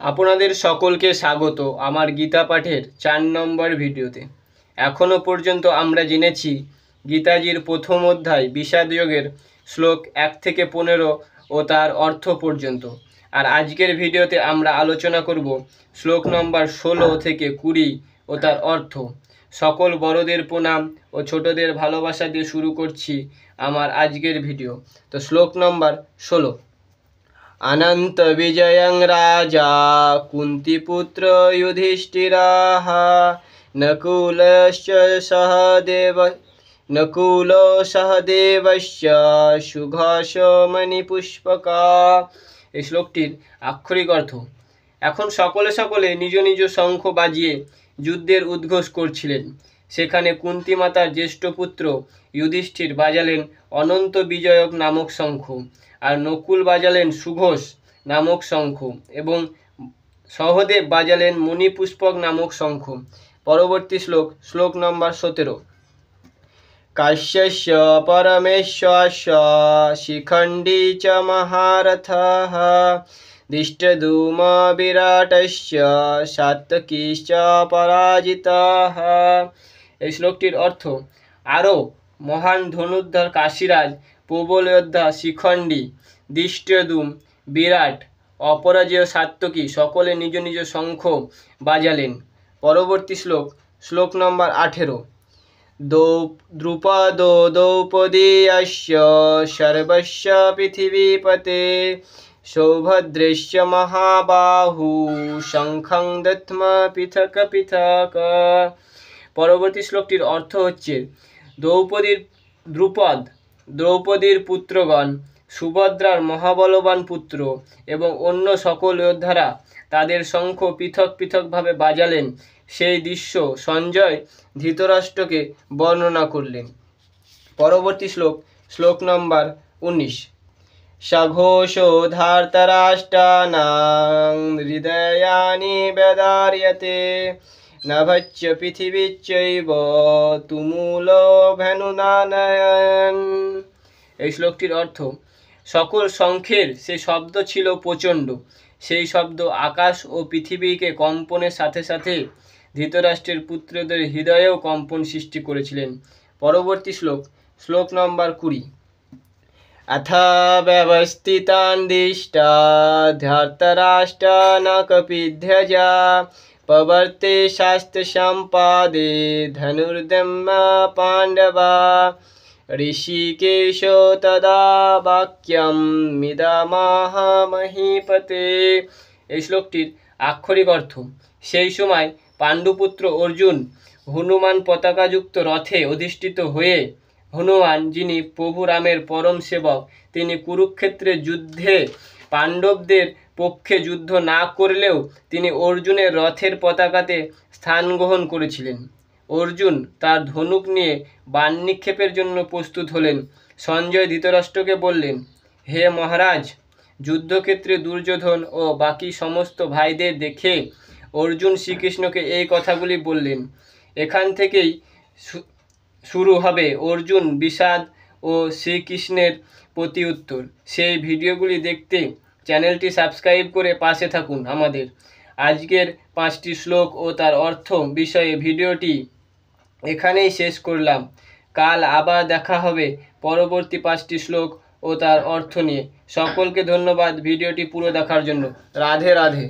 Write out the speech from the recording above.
আপনাদের সকলকে স্বাগত আমার গীতা পাঠের 4 নম্বর ভিডিওতে। এখনো পর্যন্ত আমরা জেনেছি গীতাজির প্রথম অধ্যায় বিষাদ যোগের শ্লোক 1 থেকে 15 ও তার অর্থ পর্যন্ত। আর আজকের ভিডিওতে আমরা আলোচনা করব শ্লোক নম্বর 16 থেকে 20 ও তার অর্থ। সকল বড়দের প্রণাম ও ছোটদের ভালোবাসা দিয়ে শুরু করছি আমার আজকের ভিডিও। তো শ্লোক নম্বর 16। अनंत विजयं राजा कुन्तीपुत्र युधिष्ठिरः नकुलो सहदेवस्य सुघोषो मणिपुष्पका। এই শ্লোকটির আক্ষরিক অর্থ: এখন সকলে নিজ নিজ শঙ্খ বাজিয়ে যুদ্ধের উদ্ঘোষ করছিলেন। সেখানে কুন্তী মাতার জ্যেষ্ঠ পুত্র যুধিষ্ঠির বাজালেন অনন্ত বিজয়ক নামক শঙ্খ, আর নকুল বাজালেন সুঘোষ নামক শঙ্খ এবং সহদেব বাজালেন মণিপুষ্পক নামক শঙ্খ। পরবর্তী শ্লোক নম্বর 17। কাশ্যস্য পরমেশ্বরস্য শিখণ্ডী চ মহারথः দৃষ্টদ্যুম্ন বিরাটস্য সাত্যকীশ্চ পরাজিতः। এই শ্লোকটির অর্থ: আরও মহান ধনুর্ধর কাশীরাজ, প্রবল যোদ্ধা শিখণ্ডী, দৃষ্টদ্যুম্ন, বিরাট, অপরাজেয় সাত্যকী সকলে নিজ নিজ শঙ্খ বাজালেন। পরবর্তী শ্লোক নম্বর 18। দ্রুপদো দ্রৌপদীয়স্য সর্বস্য পৃথিবীপতে সৌভদ্রস্য মহাবাহু শঙ্খং দধ্মা পৃথক পৃথক। পরবর্তী শ্লোকটির অর্থ হচ্ছে: দ্রৌপদীর পুত্রগণ, সুভদ্রার মহাবলবান পুত্র এবং অন্য সকল যোদ্ধারা তাদের শঙ্খ পৃথক পৃথকভাবে বাজালেন। সেই দৃশ্য সঞ্জয় ধৃতরাষ্ট্রকে বর্ণনা করলেন। পরবর্তী শ্লোক নম্বর 19। সঘোষো ধার্তরাষ্ট্রাণাং হৃদয়ানি ব্যদার্য়তে নভশ্চ পৃথিবীশ্চৈব তুমুলো ভেনুনানয়ন। এই শ্লোকটির অর্থ: সকল শঙ্খের সে শব্দ ছিল প্রচণ্ড। সেই শব্দ আকাশ ও পৃথিবীকে কম্পনের সাথে সাথে ধৃতরাষ্ট্রের পুত্রদের হৃদয়েও কম্পন সৃষ্টি করেছিলেন। পরবর্তী শ্লোক নম্বর 20। অথ ব্যবস্থিতান দৃষ্টা ধার্তরাষ্ট্র ন কপিধ্যজা প্রবর্তে শাস্ত্র সম্পাদে ধনুর্দম্য পাণ্ডবা ঋষিকেশো তদা বাক্যম মিদমাহ মহীপতে। এই শ্লোকটির আক্ষরিক অর্থ: সেই সময় পাণ্ডুপুত্র অর্জুন হনুমান পতাকাযুক্ত রথে অধিষ্ঠিত হয়ে, হনুমান যিনি প্রভু রামের পরম সেবক, তিনি কুরুক্ষেত্রের যুদ্ধে পাণ্ডবদের পক্ষে যুদ্ধ না করলেও তিনি অর্জুনের রথের পতাকাতে স্থান গ্রহণ করেছিলেন। অর্জুন তার ধনুক নিয়ে বাণ নিক্ষেপের জন্য প্রস্তুত হলেন। সঞ্জয় ধৃতরাষ্ট্রকে বললেন, হে মহারাজ, যুদ্ধক্ষেত্রে দুর্যোধন ও বাকি সমস্ত ভাইদের দেখে অর্জুন শ্রীকৃষ্ণকে এই কথাগুলি বললেন। এখান থেকেই শুরু হবে অর্জুন বিষাদ ও শ্রীকৃষ্ণের প্রতি উত্তর। সেই ভিডিওগুলি দেখতে চ্যানেলটি সাবস্ক্রাইব করে পাশে থাকুন আমাদের। আজকের 5টি শ্লোক ও তার অর্থ বিষয়ে ভিডিওটি এখানেই শেষ করলাম। কাল আবার দেখা হবে পরবর্তী 5টি শ্লোক ও তার অর্থ নিয়ে। সকলকে ধন্যবাদ ভিডিওটি পুরো দেখার জন্য। রাধে রাধে।